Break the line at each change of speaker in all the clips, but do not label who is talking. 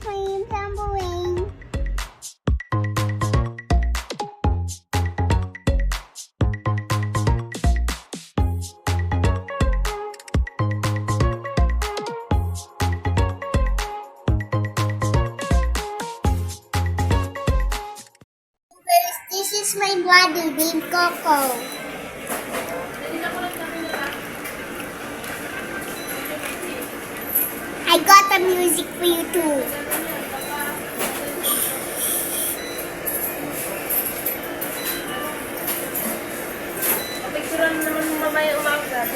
playing tambourine. First, this is my brother named Coco. I got the music for you too.
Picturean naman mamaya umaga.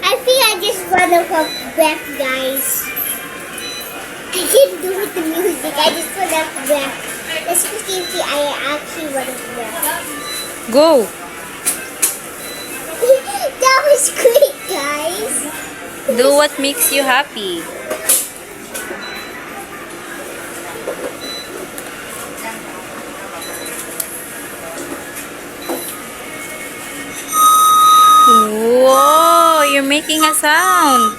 I think I just run out of breath, guys. I can't do with the music. I just run out of breath. Let's see if I actually run out of breath.
Go!
That was great, guys.
Do what makes you happy. Whoa! You're making a sound.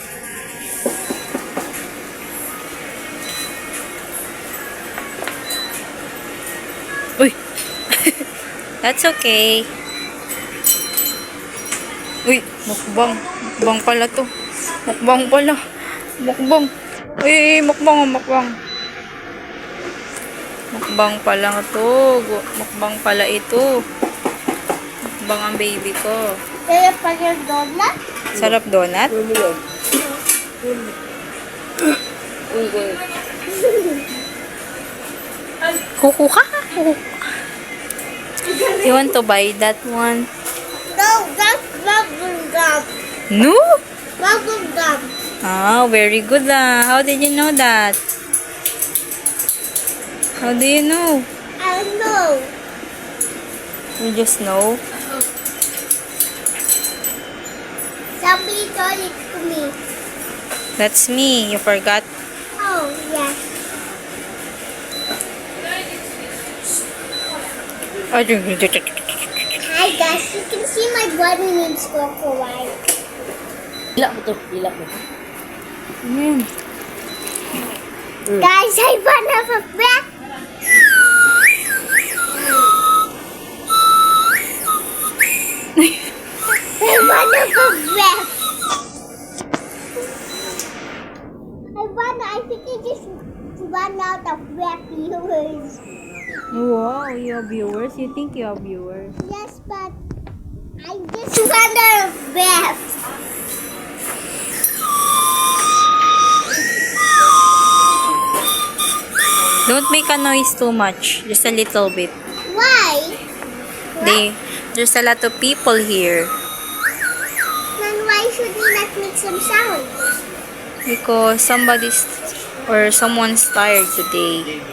Uy! That's okay. Uy! Mukbang. Mukbang pala to. Mukbang pala. Mukbang. Uy! Mukbang. Mukbang. Mukbang pala to. Mukbang pala ito. Mukbang ang baby ko.
Kaya pa yung donut?
Sarap donut? Kuku ka? You want to buy that one?
No, that's bubble gum.
No?
Bubble gum.
Ah, very good ah. How did you know that? How do you know?
I don't know.
You just know?
Somebody told it to me.
That's me. You forgot?
Oh, yes. Hi guys, you can see my brother named Coco, right?
Dila mo to. Dila mo.
Ayan.
Guys, I run out of breath. I run out of breath. I think I just run out of breath, viewers.
Wow, you have viewers? You think you have viewers?
Yes, but I just run out of breath.
Don't make a noise too much. Just a little bit.
Why?
There's a lot of people here.
Then why should we not make some sound?
Because someone's tired today.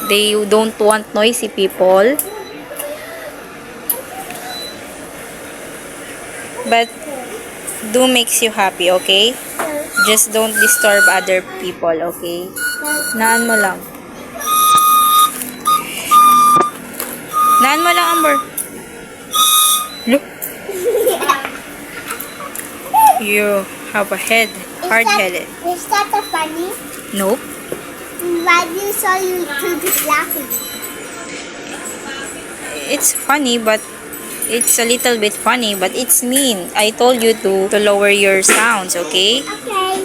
They don't want noisy people. But do makes you happy, okay? Just don't disturb other people, okay? Naan mo lang. Naan mo lang, Amber. Look. You have a head. Hard-headed.
Is that a funny?
Nope.
Why do you saw you two just laughing?
It's funny, but it's a little bit funny, but it's mean. I told you to lower your sounds, okay?
Okay.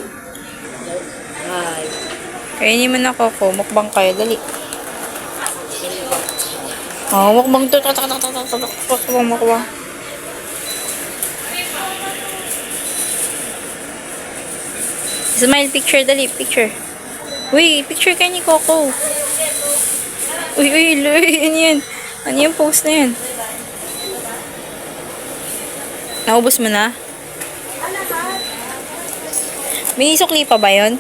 Kainin mo na, Coco. Mukbang kayo. Dali. Oh, mukbang to. Mukbang. Smile picture. Dali. Picture. Uy, picture kayo ni Coco. Uy, ano yan? Ano yung post na yan? Naubos mo na? May sukli pa ba yun?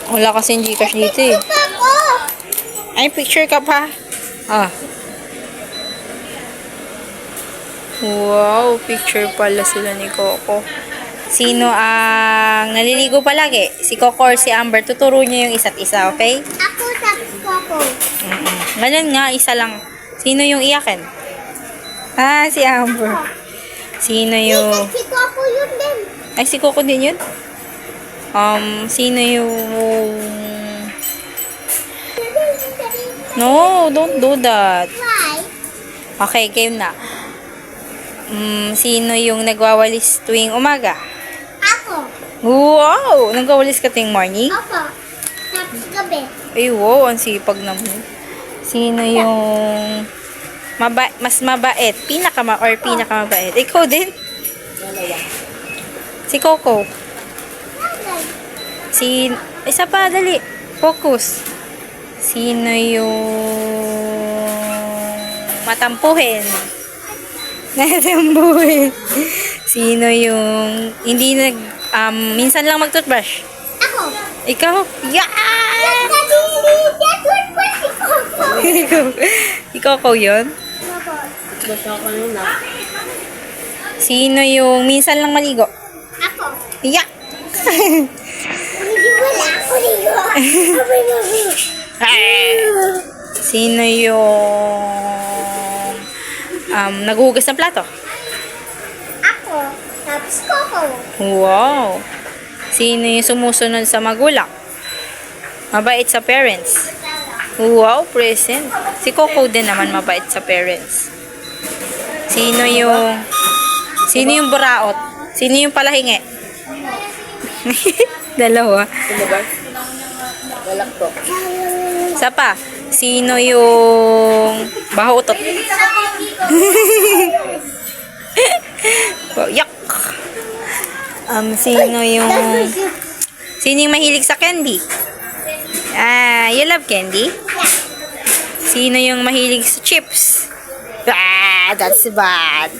Wala kasing Gcash dito eh.
Ako!
Ay, picture ka pa. Ah. Wow, picture pala sila ni Coco. Sino ang naliligo palagi? Si Coco or si Amber? Tuturo niyo yung isa't isa, okay?
Ako tapos Coco.
Ganun nga, isa lang. Sino yung iyakin? Ah, si Amber. Sino yung...
Si Coco yun din.
Ay, si Coco din yun? Sino yung... No, don't do that.
Why?
Okay, game na. Sino yung nagwawalis tuwing umaga?
Ako.
Wow! Nagwawalis ka tuwing morning?
Ako. Tapos gabi.
Ay, wow, ang sipag naman. Sino yung mas mabait? Pinakamabait? Ikaw din? Si Coco. Isa pa, dali. Focus. Sino yung matampuhin? Natampuhin. Sino yung hindi minsan lang mag-toothbrush?
Ako.
Ikaw? Yeah!
That's what si Coco.
Ikaw yun?
Basta ako na.
Sino yung minsan lang maligo?
Ako.
Yeah!
Hindi wala ako ligo.
Sino yung naghuhugas ng plato?
Ako. Tapos Coco.
Wow! Sino yung sumusunod sa magulang? Mabait sa parents? Wow, present. Si Coco din naman mabait sa parents. Sino yung buraot? Sino yung palahingi? Dalawa.
Sino ba? Galak to.
Isa pa. Sino yung bahutot? Yak! Sino yung mahilig sa candy? You love candy? Sino yung mahilig sa chips? That's bad.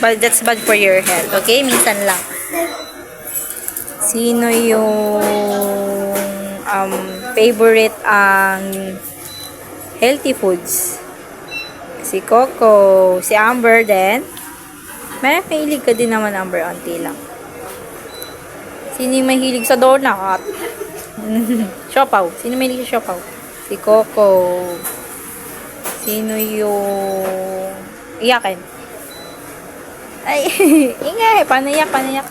But that's bad for your health, okay? Minsan lang. Sino yung favorite ang healthy foods? Si Coco, si Amber din. May mahilig ka din naman, Amber, onti lang. Sino yung mahilig sa donut? Siopaw. Sino mahilig sa siopaw? Si Coco. Sino yung iyakin? Ay, ingay. Panayak.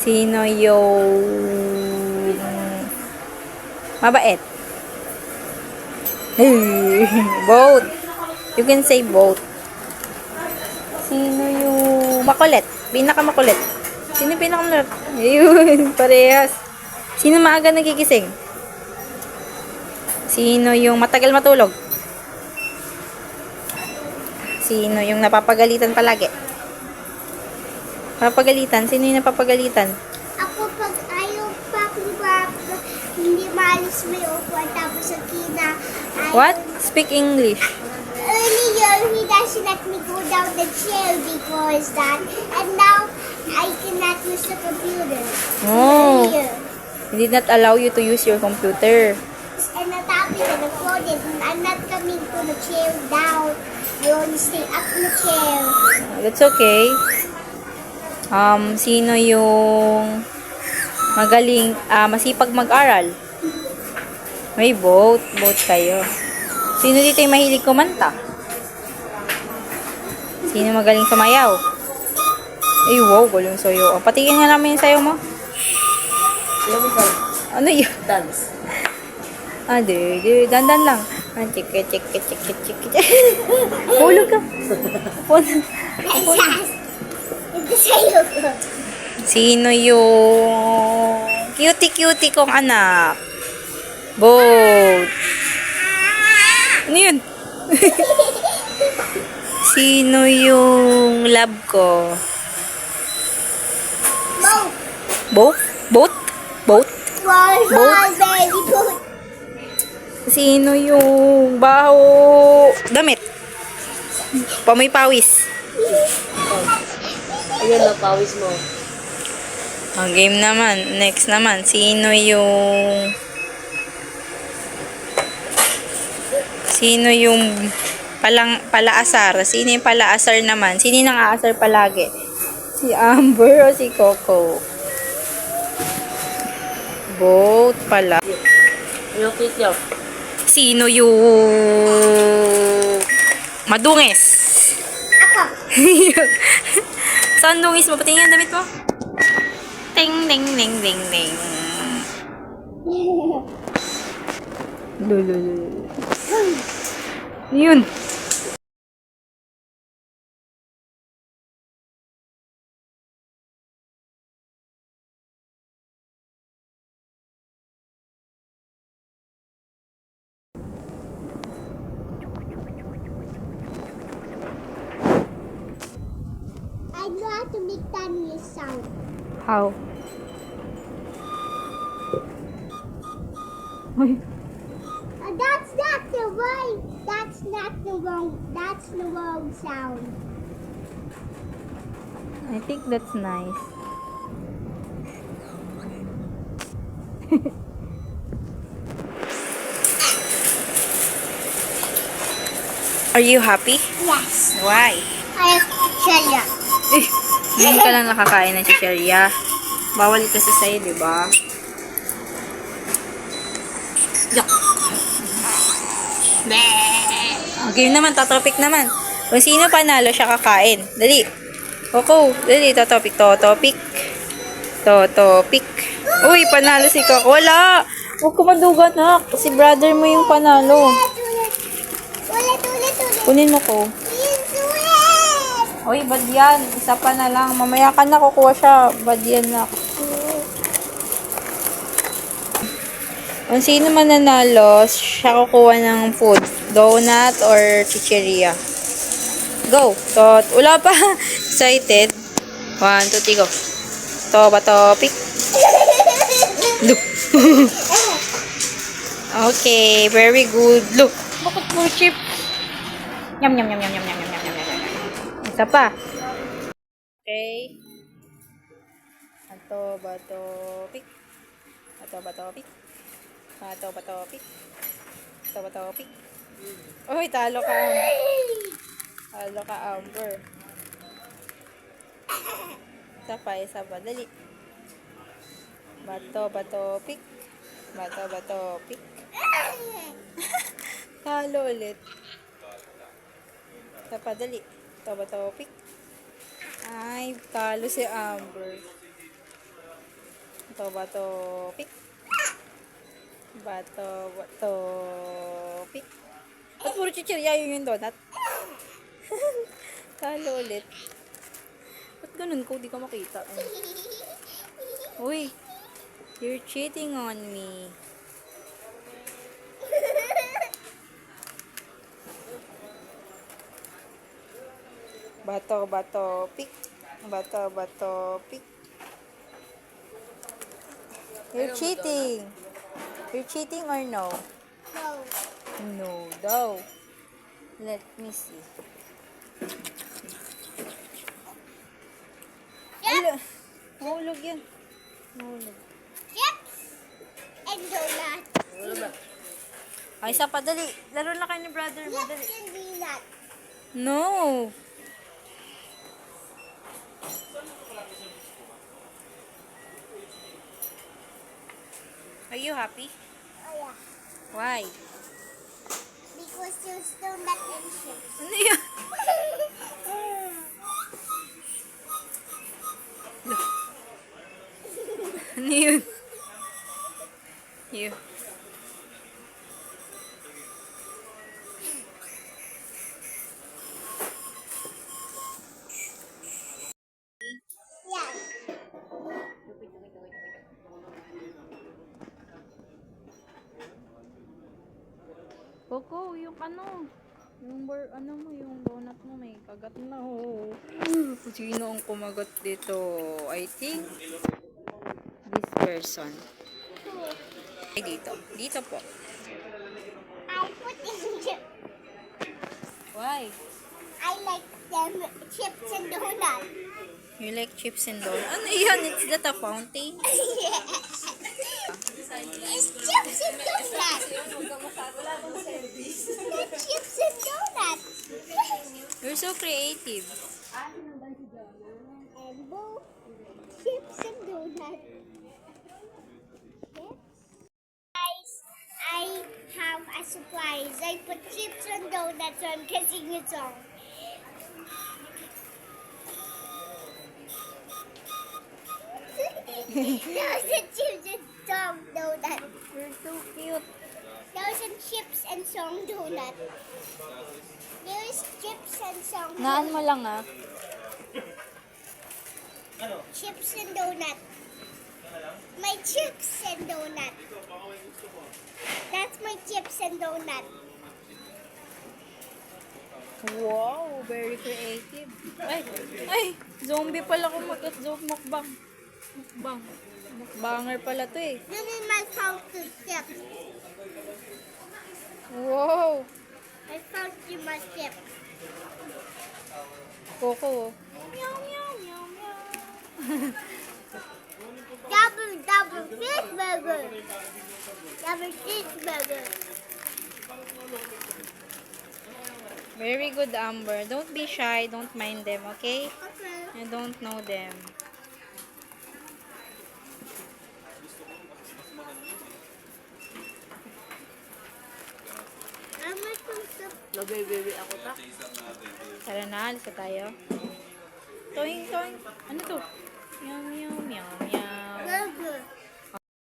Sino yung mabait? Both. You can say both. Sino yung makulit? Pinakamakulit. Sino yung pinakamakulit? Ayun, parehas. Sino maaga nagigising? Sino yung matagal matulog? Sino yung napapagalitan palagi? Napapagalitan? Sino yung napapagalitan?
Ako pag ayaw pa hindi maalis may upuan tapos ang kina
What? Speak English.
earlier he doesn't let me go down the chair because that and now I cannot use the computer.
Oh.
Earlier.
He did not allow you to use your computer.
And the topic and the phone and I'm not coming to the chair down. I only stay up in the chair.
That's okay. Sino yung magaling, masipag mag-aral? May both kayo. Sino dito yung mahilig kumanta? Sino magaling sumayaw? Ay, wow, galing sayo. Patingin nga namin yung sayo mo. Ano yun?
Dance.
Dandan lang. Chik. Hulog ka.
Ito sa'yo ko.
Sino yung cutie kong anak? Both. Ano yun? Sino yung love ko?
Both.
Both?
Wow, very good.
Sino yung baho damit? Pamoy pawis.
Ayun na, pawis mo.
Ang game naman. Next naman. Sino yung palaasar? Sino yung palaasar naman? Sino yung nang-aasar palagi? Si Amber o si Coco? Both pala.
Ano kityo?
Sino yung madungis?
Ako.
Saan dungis mo? Patingin ang damit mo. Ting, ding, ding, ding, ding. Lululul. Yun.
I know how to make tiniest sound.
How? Uy.
That's not the right. That's not the wrong. That's the wrong sound.
I think that's nice. Are you happy?
Yes.
Why?
I shut up.
Eh, ngayon ka lang nakakain ng chicherya. Bawal kasi sa'yo, di ba? Yuck. Game naman, topic naman. Kung sino panalo, siya kakain. Dali. Coco, dali, topic. Topic. Uy, panalo si Coco. Wala. Huwag ka madugat, nak. Si brother mo yung panalo.
Ulit.
Kunin mo ko.
Please do it.
Uy, bad yan. Isa pa na lang. Mamaya ka na kukuha siya. Bad yan, nak. Kung sino man nanalo, siya kukuha ng food. Donut or chicheria. Go. Wala pa. Excited. 1, 2, 3, go. Topic. Look. Okay, very good. Look. Bakit mo chip? Yum. Isa pa. Okay. Topic. Uy, talo ka. Amber. Isa pa. Dali. Bato-pick. Talo ulit. Isa pa, dali. Bato-pick. Ay, talo si Amber. Bato-pick. Bato-pick. Ba't puro chichirya yun yung donut? Talo ulit. Ba't ganun ko? Di ka makita. Uy, you're cheating on me. Bato-pick. You're cheating. You're cheating or no?
No.
No daw. Let me see. Ala, mahulog yan.
Chips and donut.
Ay, isa pa, dali. Laro na kayo ni brother mo, dali.
Chips and donut.
No. Are you happy?
Oh yeah.
Why?
Because there's donut and chips.
Ano yan? Ano yun? You.
Yeah.
Coco, yung yung donut mo may kagat na Sino ang kumagat dito? I think this person. Ay, dito. Dito po.
I put in chips.
Why?
I like them chips and donut.
You like chips and donuts? Ano yan? It's that a fountain?
It's chips and donut. It's chips and donut.
You're so creative.
And both chips and donut. Guys, I have a surprise. I put chips and donuts on kissing a song. Those are chips and song donut.
You're so cute.
Those are chips and song donut. There's chips and song
Naan mo lang ah.
Chips and donut. My chips and donut. That's my chips and donut.
Wow, very creative. Ay, zombie pala kung zombie mukbang. Mukbang. Mukbanger pala to eh.
This is my fountain chip.
Wow.
I found you my chip.
Coco.
Meow, meow, meow, meow. Double cheeseburger. Double cheeseburger.
Very good, Amber. Don't be shy. Don't mind them, okay?
Okay.
You don't know them.
I'm making some
Nag-baby ako ta.
Tara na, alis na tayo. Toing, toing. Ano to? Meow, meow, meow, meow.
burger.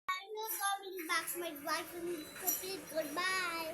I'm not going back. My wife and cookie. Goodbye.